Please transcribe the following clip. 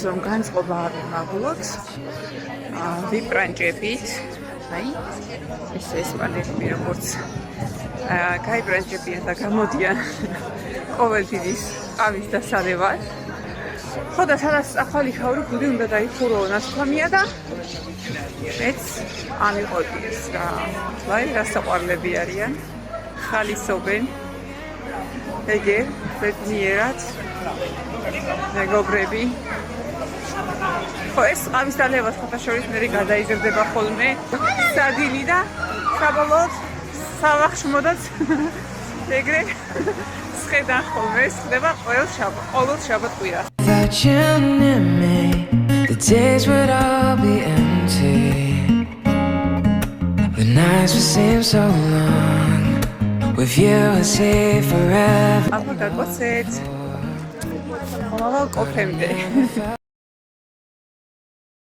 რომ განწყობა არ მაგულოთ. ვიბრანჭებით. აი, ეს ესპანელები როგორც გაიბრანჭებიან და გამოდიან ყოველდღიურ ყავის დასალევად. ხო და სადაც ახალი ხავრი გული უნდა დაიხურო ნასქვამია და მეც ამიყოდეს რა. ლაი რასაყვარლები არიან. ხალისობენ. ეგე ბედნიერად მეგობრები. ხო ეს ყავის დალევა ხოთაშორის მე გადაიზრდება ხოლმე სადინი და საბოლოოდ სავახშმოდაც ეგრე სხედან ხოლმე ეს ხდება ყოველ შაბათ-კვირას. The days would all be empty. The nights would seem so long. With you I say forever. Apa gagosed? Omal kofemde.